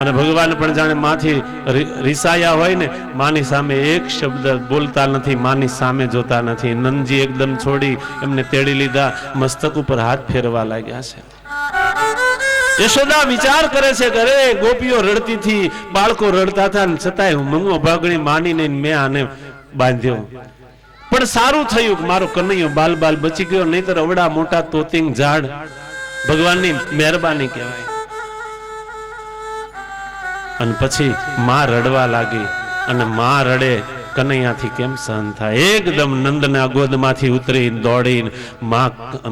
અને ભગવાન પણ જાણે માથી રીસાયા હોય ને, માની સામે એક શબ્દ બોલતા નથી, માની સામે જોતા નથી. નંદજી એકદમ છોડી એમને તેડી લીધા, મસ્તક ઉપર હાથ ફેરવા લાગ્યા છે. યશોદા વિચાર કરે છે કે અરે ગોપીઓ રડતી થી, બાળકો રડતા હતા, છતાંય હું મંગો ભાગણી માનીને મેં આને બાંધ્યો. પણ સારું થયું કે મારો કનૈયો બાલ બાલ બચી ગયો, નહીતર અવડા મોટા તોતિંગ ઝાડ. ભગવાનની મહેરબાની કહેવાય. અને પછી માં રડવા લાગી, અને માં રડે કનૈયાથી કેમ સહન થાય. એકદમ નંદના ગોદમાંથી ઉતરી દોડીને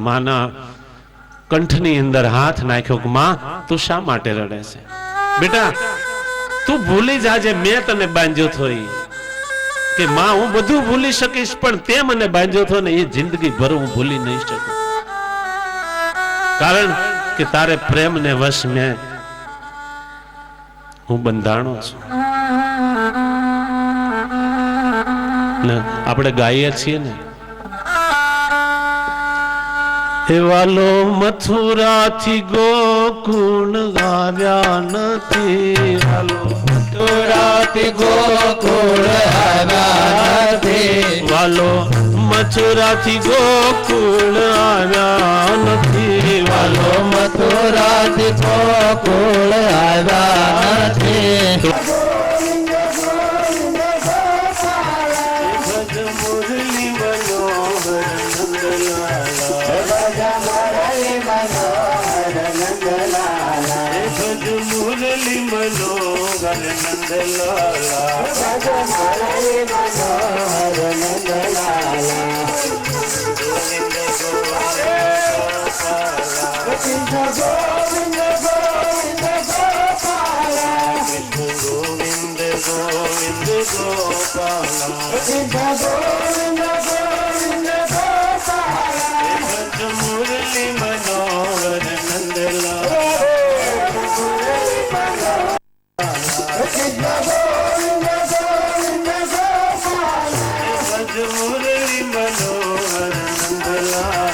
માના કંઠની અંદર હાથ નાખ્યો કે માં તું શા માટે રડે છે? બેટા તું ભૂલી જાજે, મેં તને બાંધ્યો થો. કે માં હું બધું ભૂલી શકીશ, પણ તે મને બાંધ્યો થો ને એ જિંદગી ભર હું ભૂલી નહીં શકું. કારણ કે તારે પ્રેમ ને વશ મેં હું બંધાણો છું. ને આપણે ગાઈએ છીએ ને, વાલો મથુરાથી ગોકુળ આવ્યા નથી, વાલો મથુરાથી ગોકુળ આવ્યા નથી, વાલો મથુરાથી ગોકુળ આવ્યા નથી, વાલો મથુરાથી ગોકુળ આવ્યા નથી. મુરલી મનોહર નંદલાલા, મુરલી મનોહર નંદલાલા, ગોવિંદ ગોવિંદ ગોવિંદ ગોપાલા, કૃષ્ણ ગોવિંદ ગોવિંદ ગોપાલા, કૃષ્ણ ગોવિંદ ગોવિંદ ગોપાલા, મુરલી મનોહર નંદલાલા.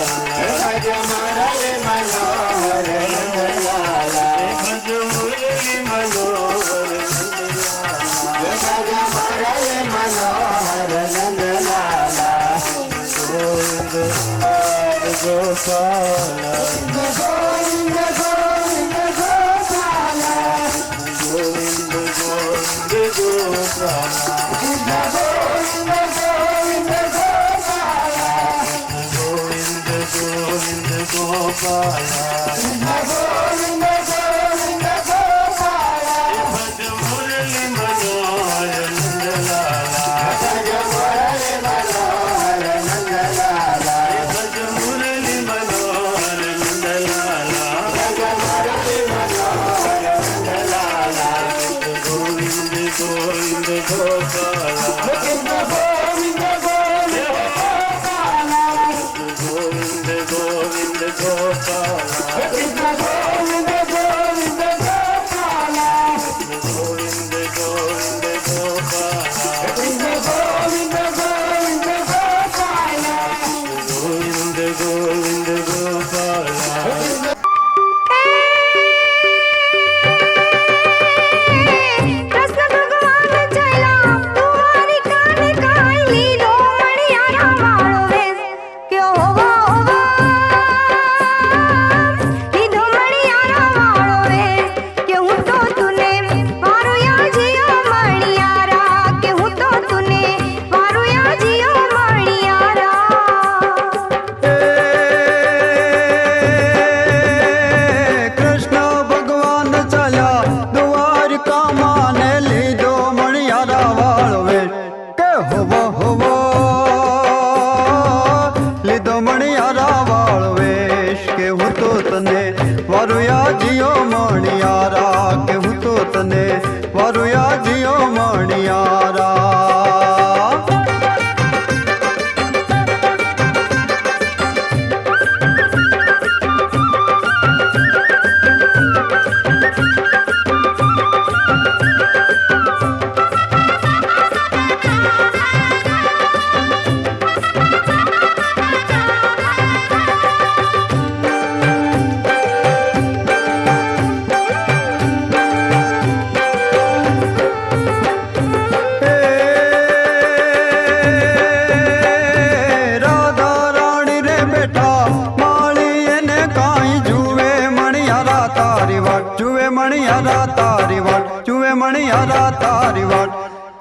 તારી વાટ જુએ મણિયારા તારી વાટ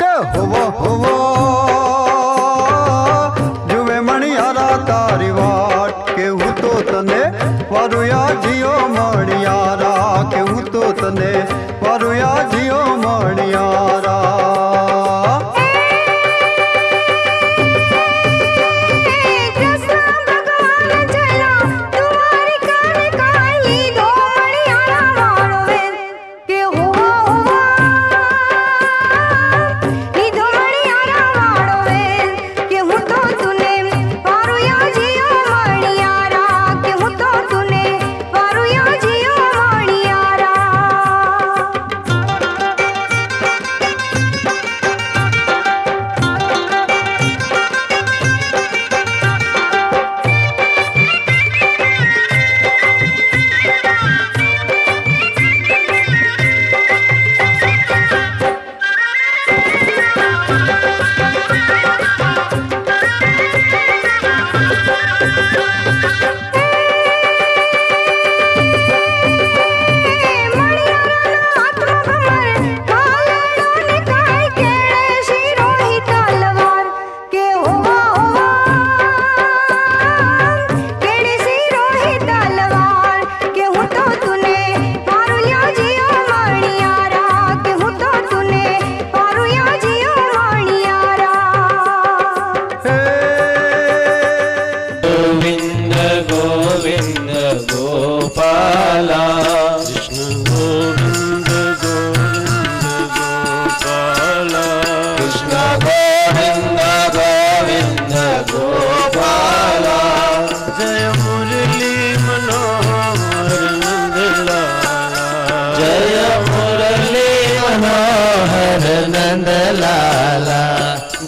કે હોવો હોવો જુએ મણિયારા તારી વાટ કે હું તો તને વારુયા જીઓ મણિયારા કે હું તો તને વારુયા જીઓ મણિયારા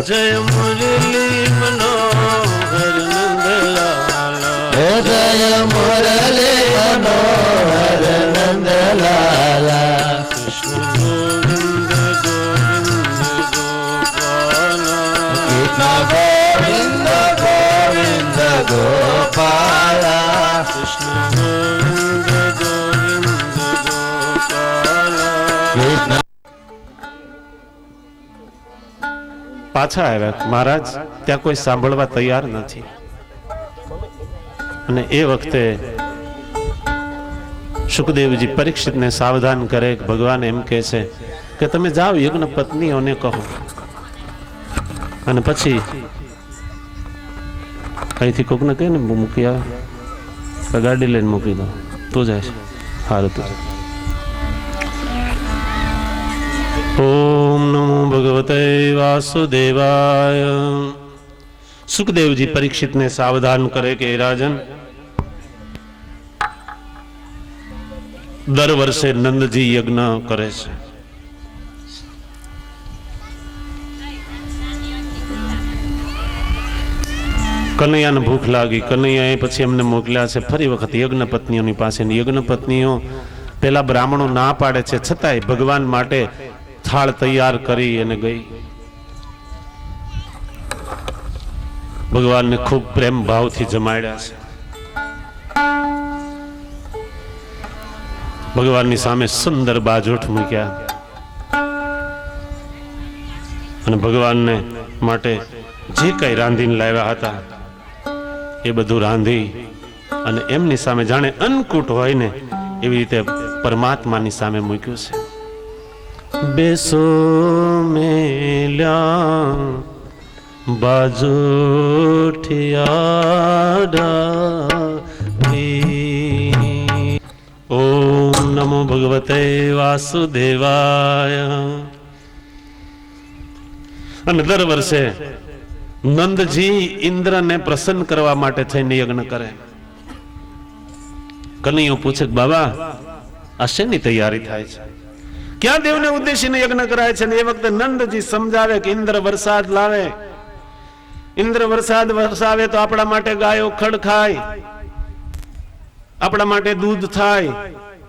જય મુરલી મનોહર નંદલાલા જય મુરલી મનોહર નંદલાલા કૃષ્ણ ગોવિંદ ગોવિંદ કૃષ્ણ ગોવિંદ ગોપાલા કૃષ્ણ ગોવિંદ ગોપાલા. પાછા આવ્યા મહારાજ, ત્યાં કોઈ સાંભળવા તૈયાર નથી. અને એ વખતે સુખદેવજી પરીક્ષિતને સાવધાન કરે. ભગવાન એમ કહે છે કે તમે જાઓ યજ્ઞ પત્નીઓને કહો, અને પછી અહીંથી કોકને કહે ને મૂકી આવે, ગાડી લઈને મૂકી દો. તું જાય છે? હારું તું. ઓમ નમો ભગવતે વાસુદેવાય. સુખદેવજી પરીક્ષિતને સાવધાન કરે કે રાજન, દર વર્ષે નંદજી યજ્ઞ કરે છે. કનૈયાને ભૂખ લાગી. કનૈયાએ પછી એમને મોકલ્યા છે ફરી વખત યજ્ઞ પત્નીઓની પાસે. યજ્ઞ પત્નીઓ પેલા બ્રાહ્મણો ના પાડે છે, છતાંય ભગવાન માટે થાળ તૈયાર કરી અને ગઈ. ભગવાનને ખૂબ પ્રેમ ભાવથી જમાડ્યા છે. ભગવાનની સામે સુંદર બાજોઠ મૂક્યા અને ભગવાનને માટે જે કઈ રાંધીને લાવ્યા હતા એ બધું રાંધી અને એમની સામે જાણે અન્નકૂટ હોય ને એવી રીતે પરમાત્માની સામે મૂક્યું છે. બેસો મેલ્યા બાજોઠિયા. ઓમ નમો ભગવતે વાસુદેવાય. અને દર વર્ષે નંદજી ઇન્દ્રને પ્રસન્ન કરવા માટે થઈને યજ્ઞ કરે. કનૈયો પૂછે બાબા આ શેની તૈયારી થાય છે? ક્યાં દેવને ઉદ્દેશીને યજ્ઞ કરાય છે? ને એ વખતે નંદજી સમજાવે કે ઇન્દ્ર વરસાદ લાવે, ઇન્દ્ર વરસાદ વરસાવે તો આપણા માટે ગાયો ખડ ખાય, આપણા માટે દૂધ થાય,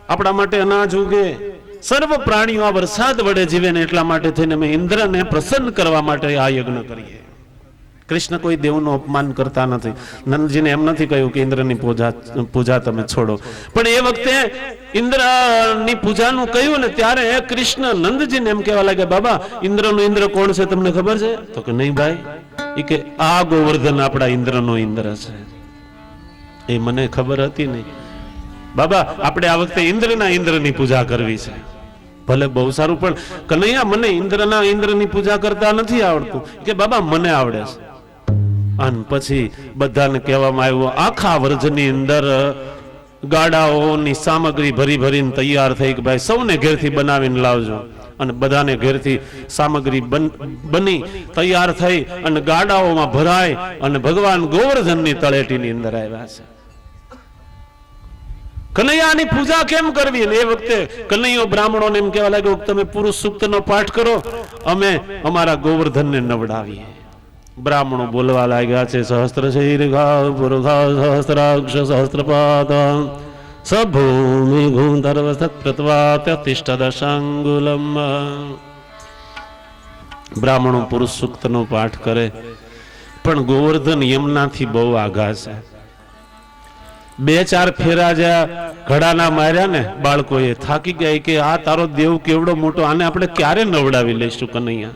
આપણા માટે અનાજ ઉગે, સર્વ પ્રાણીઓ આ વરસાદ વડે જીવે ને એટલા માટે થઈને અમે ઇન્દ્રને પ્રસન્ન કરવા માટે આ યજ્ઞ કરીએ. કૃષ્ણ કોઈ દેવનું અપમાન કરતા નથી. નંદજીને એમ નથી કહ્યું કે ઇન્દ્રની પૂજા તમે છોડો, પણ એ વખતે ઇન્દ્રની પૂજાનું કહ્યું ને ત્યારે કૃષ્ણ નંદજીને એમ કહેવા લાગ્યા, બાબા ઇન્દ્રનો ઇન્દ્ર કોણ છે તમને ખબર છે? તો કે નહીં ભાઈ, એ કે આ ગોવર્ધન આપણા ઇન્દ્રનો ઇન્દ્ર છે. એ મને ખબર હતી નહીં બાબા, આપણે આ વખતે ઇન્દ્રની પૂજા કરવી છે. ભલે બહુ સારું, પણ કનૈયા મને ઇન્દ્રની પૂજા કરતા નથી આવડતું. કે બાબા મને આવડે છે. અને પછી બધાને કહેવામાં આવ્યું, આખા વ્રજની અંદર ગાડાઓની સામગ્રી ભરી ભરીને તૈયાર થઈ કે ભાઈ સૌને ઘેરથી બનાવીને લાવજો. અને બધાને ઘેરથી સામગ્રી બની તૈયાર થઈ અને ગાડાઓમાં ભરાય અને ભગવાન ગોવર્ધનની તળેટીની અંદર આવ્યા છે. કનૈયાની પૂજા કેમ કરવી? એ વખતે કનૈયો બ્રાહ્મણોને એમ કહેવા લાગ્યો, તમે પુરુષ સૂક્તનો પાઠ કરો, અમે અમારા ગોવર્ધનને નવડાવીએ. બ્રાહ્મણો બોલવા લાગ્યા છે, સહસ્ત્ર શીર્ઘા પુરુષા સહસ્ત્રાક્ષ સહસ્ત્રપાદ સભૂમિ ભૂંધર્વ સત્કૃત્વા ત્યતિષ્ઠ દશાંગુલમ. બ્રાહ્મણો પુરુષ સૂક્તનો પાઠ કરે, પણ ગોવર્ધન યમનાથી બહુ આઘા છે. 2-4 ફેરા જ્યાં ઘડાના માર્યા ને બાળકોએ થાકી ગયા કે આ તારો દેવ કેવડો મોટો, આને આપણે ક્યારે નવડાવી લઈશું કનૈયા?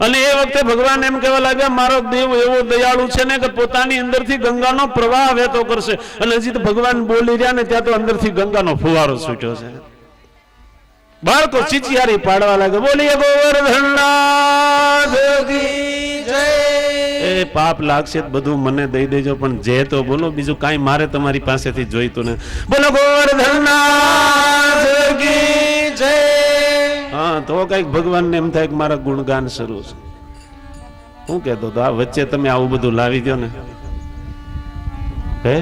અને એ વખતે ભગવાન એમ કહેવા લાગ્યા, મારો દેવ એવો દયાળુ છે ને કે પોતાની અંદરથી ગંગાનો પ્રવાહ વહેતો કરશે. અને હજી તો ભગવાન બોલી રહ્યા ને ત્યાં તો અંદરથી ગંગાનો ફુવારો છૂટ્યો છે. બાળકો ચીચિયારી પાડવા લાગે, બોલીએ ગોવર્ધનનાથ કી જય. એ પાપ લાગશે બધું મને દઈ દેજો, પણ જે તો બોલો, બીજું કાંઈ મારે તમારી પાસેથી જોઈતું ને. બોલો ગોવર્ધનનાથ કી જય. હા, તો કઈક ભગવાનને એમ થાય કે મારા ગુણગાન શરૂ છે. હું કહેતો તો આ વચ્ચે તમે આવું બધું લાવી દો ને, હે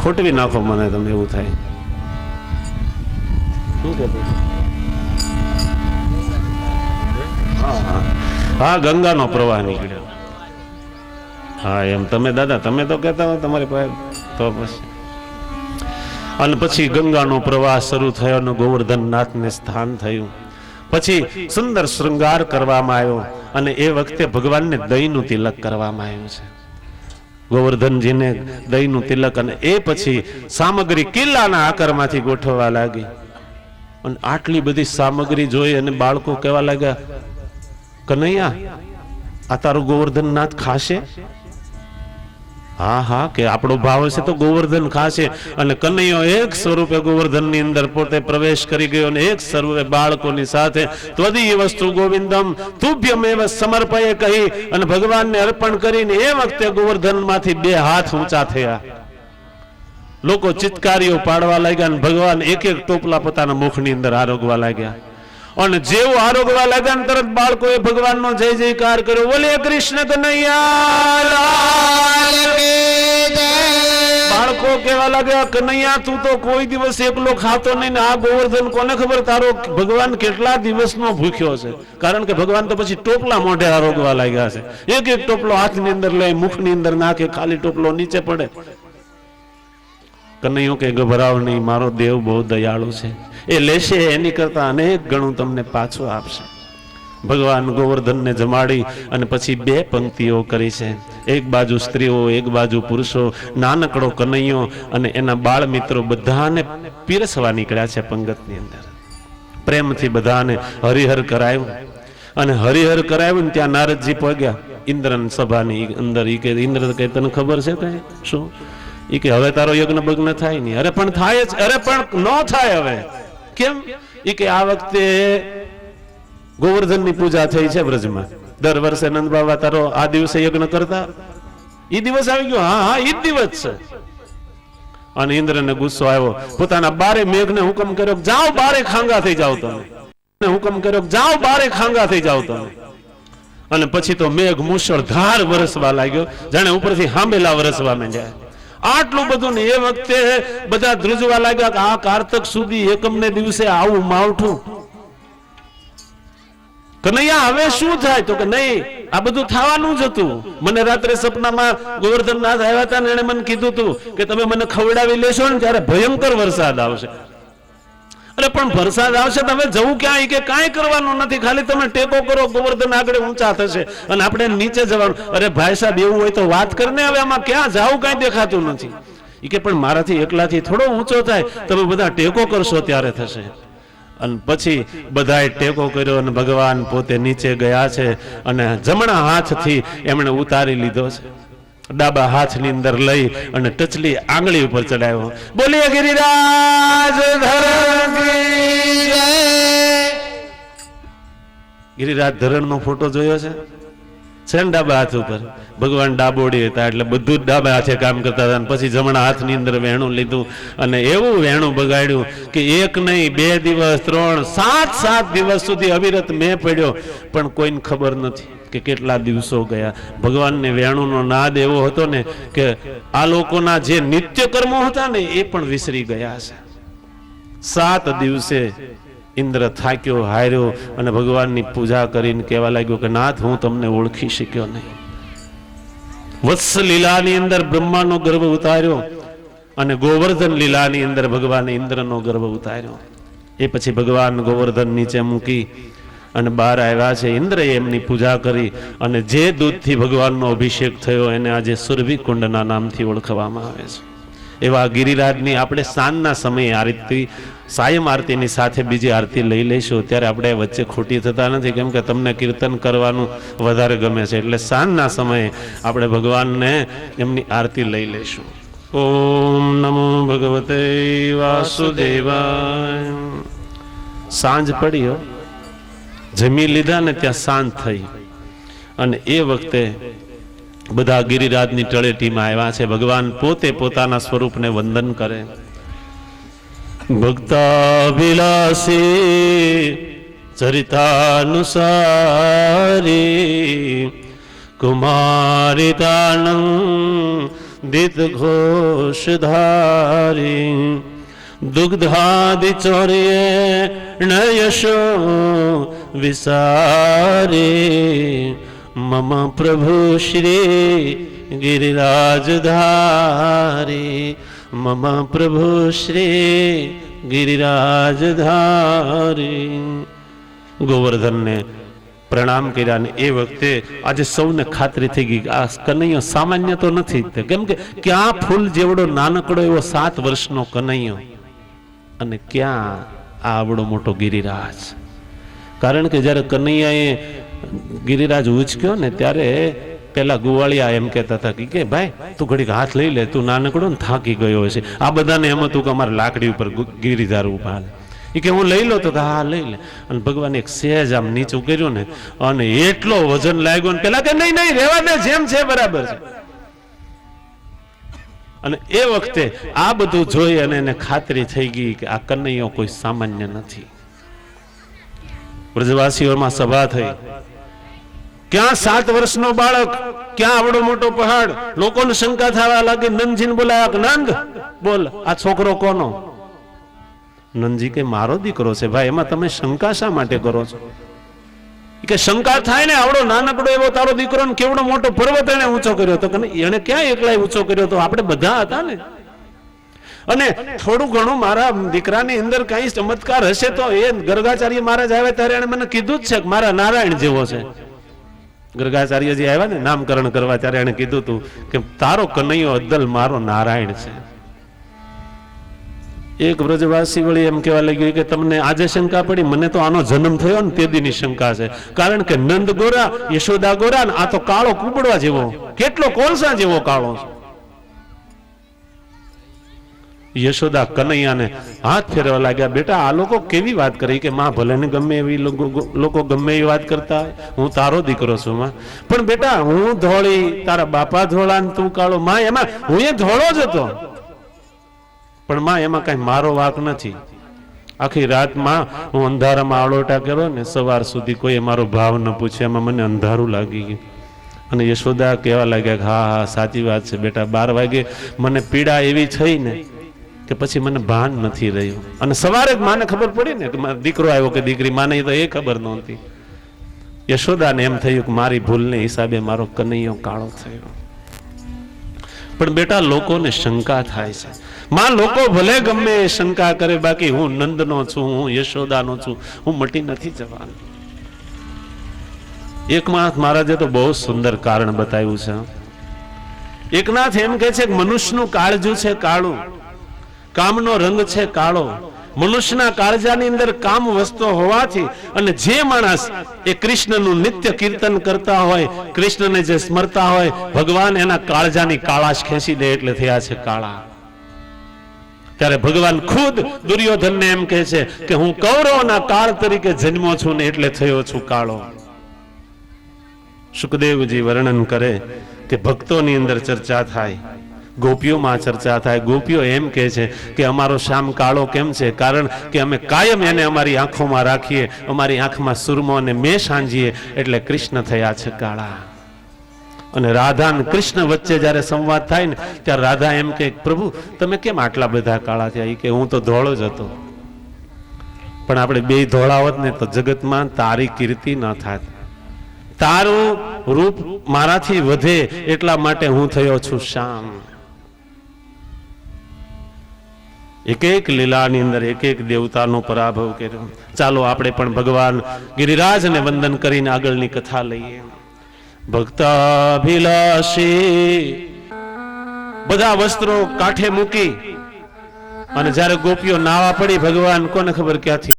ખોટવી નાખો મને, તમે એવું થાય. શું કહેતો? હા, ગંગાનો પ્રવાહ નીકળ્યો. હા એમ તમે દાદા તમે તો કહેતા હોય તમારી પાસે, તો પછી અને પછી ગંગાનો પ્રવાહ શરૂ થયો અને ગોવર્ધનનાથને સ્થાન થયું. પછી સુંદર શૃંગાર કરવામાં આવ્યો અને એ વખતે ભગવાનને દહીંનું તિલક કરવામાં આવ્યું છે. ગોવર્ધનજીને દહીંનું તિલક, અને એ પછી સામગ્રી કિલ્લાના આકારમાંથી ગોઠવવા લાગી. અને આટલી બધી સામગ્રી જોઈ અને બાળકો કહેવા લાગ્યા, કનૈયા આ તારું ગોવર્ધનનાથ ખાશે? હા હા, કે આપણો ભાવ છે તો ગોવર્ધન ખાશે. અને કનૈયો એક સ્વરૂપે ગોવર્ધનની અંદર પોતે પ્રવેશ કરી ગયો અને એક સ્વરૂપે બાળકોની સાથે ત્વદીય વસ્તુ ગોવિંદમ તુભ્યમેવ સમર્પયે કહી અને ભગવાનને અર્પણ કરીને એ વખતે ગોવર્ધનમાંથી 2 હાથ ઊંચા થયા. લોકો ચિત્કારીઓ પાડવા લાગ્યા અને ભગવાન એક એક ટોપલા પોતાના મુખની અંદર આરોગવા લાગ્યા. અને જેવું આરોગવા લાગ્યા ને તરત બાળકોએ ભગવાનનો જય જયકાર કર્યો, બોલે કૃષ્ણ કનૈયા. બાળકો કેવા લાગ્યા, કનૈયા તું તો કોઈ દિવસ એકલો ખાતો નહીં ને આ ગોવર્ધન કોને ખબર તારો ભગવાન કેટલા દિવસનો ભૂખ્યો છે. કારણ કે ભગવાન તો પછી ટોપલા મોઢે આરોગવા લાગ્યા છે. એક એક ટોપલો હાથની અંદર લઈ મુખની અંદર નાખે, ખાલી ટોપલો નીચે પડે. કનૈયો કે ગભરાવ નહીં, મારો દેવ બહુ દયાળુ છે, એ લેશે એની કરતા અનેક ગણું તમને પાછું આપશે. ભગવાન ગોવર્ધનને જમાડી અને પછી 2 પંક્તિઓ કરી છે. એક બાજુ સ્ત્રીઓ, એક બાજુ પુરુષો, નાનકડો કનૈયો અને એના બાળ મિત્રો બધાને પીરસવા નીકળ્યા છે પંગતની અંદર. પ્રેમથી બધાને હરિહર કરાયું અને હરિહર કરાયું ને ત્યાં નારદજી પહોંચ્યા ઇન્દ્રની સભાની અંદર. ઈ કે ઇન્દ્ર કે તને ખબર છે કઈ શું? ઈ કે હવે તારો યજ્ઞ બગ્ન થાય નહીં. અરે પણ થાય જ. અરે પણ ન થાય. હવે કેમ? ઈ કે આ વખતે ગોવર્ધનની પૂજા થઈ છે વ્રજમાં. દર વર્ષે નંદ બાબા તારો આ દિવસે યજ્ઞ કરતા, ઈ દિવસ આવી ગયો. હા હા, ઈ જ દિવસ છે. અને ઇન્દ્રને ગુસ્સો આવ્યો, પોતાના 12 મેઘને હુકમ કર્યો, જાઓ 12 ખાંગા થઈ જાવ તમે. હુકમ કર્યો, જાઓ 12 ખાંગા થઈ જાવ તમે. અને પછી તો મેઘ મુશળધાર વરસવા લાગ્યો, જાણે ઉપરથી હાંભેલા વરસવા માંડ્યા. આટલું બધું ને એ વખતે બધા ધ્રુજવા લાગ્યા કે આ કારતક સુધી એકમને દિવસે આવું માવઠું. કનૈયા હવે શું થાય? તો કે નહીં, આ બધું થવાનું જ હતું. મને રાત્રે સપનામાં ગોવર્ધનનાથ આવ્યા હતા ને એને મને કીધું હતું કે તમે મને ખવડાવી લેશો ને ત્યારે ભયંકર વરસાદ આવશે. અરે પણ વરસાદ આવશે તમે જવું ક્યાં? કે કાંઈ કરવાનું નથી, ખાલી તમે ટેકો કરો, ગોવર્ધન આગળ ઊંચા થશે અને આપણે નીચે જવાનું. અરે ભાઈ સાહેબ એવું હોય તો વાત કરીને, હવે આમાં ક્યાં જાવું કાંઈ દેખાતું નથી. એ કે પણ મારાથી એકલાથી થોડો ઊંચો થાય, તમે બધા ટેકો કરશો ત્યારે થશે. અને પછી બધાએ ટેકો કર્યો અને ભગવાન પોતે નીચે ગયા છે અને જમણા હાથથી એમણે ઉતારી લીધો છે, ડાબા હાથની અંદર લઈ અને ટચલી આંગળી ઉપર ચડાવ્યો. બોલીએ ગિરિરાજ ધરણ કી જય. ગિરિરાજ ધરણ નો ફોટો જોયો છે ને ડાબા હાથ ઉપર? ભગવાન ડાબોડી હતા એટલે બધું જ ડાબા હાથે કામ કરતા હતા. પછી જમણા હાથની અંદર વેણું લીધું અને એવું વેણું બગાડ્યું કે એક નહીં, 2 દિવસ, 3, 7 દિવસ સુધી અવિરત મેં પડ્યો, પણ કોઈને ખબર નથી કે કેટલા દિવસો ગયા. ભગવાનને વેણુનો નાદ એવો હતો ને કે આ લોકોના જે નિત્ય કર્મો હતા ને એ પણ વિસરી ગયા છે. 7 દિવસે ઇન્દ્ર થાક્યો, હાર્યો અને ભગવાનની પૂજા કરીને કહેવા લાગ્યો કે નાથ, હું તમને ઓળખી શક્યો નહીં. વત્સ લીલાની અંદર બ્રહ્માનો ગર્ભ ઉતાર્યો અને ગોવર્ધન લીલાની અંદર ભગવાને ઇન્દ્રનો ગર્ભ ઉતાર્યો. એ પછી ભગવાન ગોવર્ધન નીચે મૂકી અને બહાર આવ્યા છે. ઇન્દ્રએ એમની પૂજા કરી અને જે દૂધથી ભગવાનનો અભિષેક થયો એને આજે સુરભી કુંડના નામથી ઓળખવામાં આવે છે. એવા ગિરિરાજની આપણે સાંજના સમયે આરતી, સાયમ આરતીની સાથે બીજી આરતી લઈ લઈશું. ત્યારે આપણે વચ્ચે ખોટી થતા નથી, કેમ કે તમને કીર્તન કરવાનું વધારે ગમે છે, એટલે સાંજના સમયે આપણે ભગવાનને એમની આરતી લઈ લઈશું. ઓમ નમો ભગવતે વાસુદેવાય. સાંજ પડી હો, જમી લીધા ને ત્યાં સાંજ થઈ અને એ વખતે બધા ગિરિરાજની તળેટીમાં આવ્યા છે. ભગવાન પોતે પોતાના સ્વરૂપને વંદન કરે. ભક્તાભિલાષી ચરિતાનુસારી કુમારિતાનંદિત ઘોષધારી દુગ્ધાદિ ચોર્ય નયશો વિસારી મમ પ્રભુ શ્રી ગિરિરાજધારી મમ પ્રભુ શ્રી ગિરિરાજધારી. ગોવર્ધનને પ્રણામ કર્યા ને એ વખતે આજે સૌને ખાતરી થઈ ગઈ આ કનૈયો સામાન્ય તો નથી, કેમ કે ક્યાં ફૂલ જેવડો નાનકડો એવો 7 વર્ષનો કનૈયો અને ક્યાં આવડો મોટો ગિરિરાજ. કારણ કે જ્યારે કનૈયાએ ગિરિરાજ ઉચક્યો ને ત્યારે પેલા ગુવાળિયા એમ કહેતા હતા કે ભાઈ તું ઘડીક હાથ લઈ લે, તું નાનકડો ને થાકી ગયો છે. આ બધાને એમ હતું કે અમારે લાકડી ઉપર ગિરિધાર ઉભા હાલે. એ કે હું લઈ લો તો કે હા લઈ લે. અને ભગવાન એક સહેજ આમ નીચું કર્યું ને અને એટલો વજન લાગ્યો ને પેલા કે નહીં નહીં રહેવા દે, જેમ છે બરાબર છે. અને એ વખતે આ બધું જોઈ અને એને ખાતરી થઈ ગઈ કે આ કનૈયો કોઈ સામાન્ય નથી. બ્રજવાસીઓમાં સભા થઈ. ક્યાં 7 વર્ષનો બાળક, ક્યાં આવડો મોટો પહાડ. લોકોને શંકા થવા લાગી. નંદજીને બોલાયા, નંદ બોલ આ છોકરો કોનો? નંદજી કે મારો દીકરો છે. ભાઈ એમાં તમે શંકા શા માટે કરો છો? કે શંકા થાય ને, આવડો નાનકડો એવો તારો દીકરો ને કેવડો મોટો પર્વત એને ઊંચો કર્યો. તો એને ક્યાં એકલા ઊંચો કર્યો? તો આપણે બધા હતા ને. અને થોડું ઘણું મારા દીકરાની અંદર કઈ ચમત્કાર હશે તો એ ગર્ગાચાર્ય મહારાજ આવ્યા ત્યારે એને મને કીધું જ છે કે મારા નારાયણ જેવો છે. ગર્ગાચાર્યજી આવ્યા ને નામકરણ કરવા ત્યારે એને કીધું હતું કે તારો કનૈયો અદ્દલ મારો નારાયણ છે. એક વ્રજવાસી વળી એમ કહેવા લાગ્યું કે તમને આજે શંકા પડી, મને તો આનો જન્મ થયો ને તે દીની શંકા છે. કારણ કે નંદ ગોરા, યશોદા ગોરા ને આ તો કાળો કુબડવા જેવો, કેટલો કોલસા જેવો કાળો છે. યશોદા કનૈયાને હાથ ફેરવા લાગ્યા. બેટા આ લોકો કેવી વાત કરી કે માં ભલે ને ગમે એવી લોકો ગમે એવી વાત કરતા, હું તારો દીકરો છું માં, પણ બેટા હું ધોળી, તારા બાપા ધોળા ને તું કાળો. માં એમાં હું એ ધોળો જ હતો, પણ માં એમાં કઈ મારો વાંક નથી. આખી રાતમાં હું અંધારામાં આળોટા કર્યો ને સવાર સુધી કોઈ મારો ભાવ ન પૂછે, એમાં મને અંધારું લાગી ગયું. અને યશોદા કહેવા લાગ્યા કે હા હા સાચી વાત છે બેટા, 12 વાગે મને પીડા એવી થઈ ને કે પછી મને ભાન નથી રહ્યું. અને સવારે જ માને ખબર પડી ને કે મારો દીકરો આવ્યો કે દીકરી, માને તો એ ખબર નહોતી. યશોદાને એમ થયું કે મારી ભૂલને હિસાબે મારો કનૈયો કાળો થયો. પણ બેટા લોકોને શંકા થાય છે. માં લોકો ભલે ગમે એ શંકા કરે, બાકી હું નંદનો છું, હું યશોદાનો છું, હું મટી નથી જવાનો. એકનાથ મહારાજે તો બહુ સુંદર કારણ બતાવ્યું છે. એકનાથ એમ કહે છે કે મનુષ્યનું કાળજું છે કાળું, કામનો રંગ છે કાળો. મનુષ્યના કાળજાની અંદર કામ વસ્તુ હોવાથી અને જે માણસ એ કૃષ્ણનું નિત્ય કીર્તન કરતા હોય, કૃષ્ણને જે સ્મરતા હોય, ભગવાન એના કાળજાની કાળાશ ખેંચી દે એટલે થયા છે કાળા. ત્યારે ભગવાન ખુદ દુર્યોધનને એમ કહે છે કે હું કૌરવના કાળ તરીકે જન્મો છું ને એટલે થયો છું કાળો. સુખદેવજી વર્ણન કરે કે ભક્તોની અંદર ચર્ચા થાય, ગોપીઓમાં ચર્ચા થાય. ગોપીઓ એમ કહે છે કે અમારો શ્યામ કાળો કેમ છે? કારણ કે અમે કાયમ એને અમારી આંખોમાં રાખીએ, અમારી આંખમાં સુરમો અને મેષ આંજીએ એટલે કૃષ્ણ થયા છે કાળા. અને રાધા અને કૃષ્ણ વચ્ચે જ્યારે સંવાદ થાય ને ત્યારે રાધા એમ કે પ્રભુ તમે કેમ આટલા બધા કાળા થયા? એ કે હું તો ધોળો જ હતો, પણ આપણે બે ધોળા હોત ને તો જગતમાં તારી કીર્તિ ન થાત. તારું રૂપ મારાથી વધે એટલા માટે હું થયો છું શ્યામ. એક એક લીલાની અંદર એક એક દેવતાનો પરાભવ કર્યો. ચાલો આપણે પણ ભગવાન ગિરિરાજને વંદન કરીને આગળની કથા લઈએ. ભક્તાભિલાષી બધા વસ્ત્રો કાંઠે મૂકી અને જ્યારે ગોપીઓ નાવા પડી, ભગવાન કોને ખબર ક્યાંથી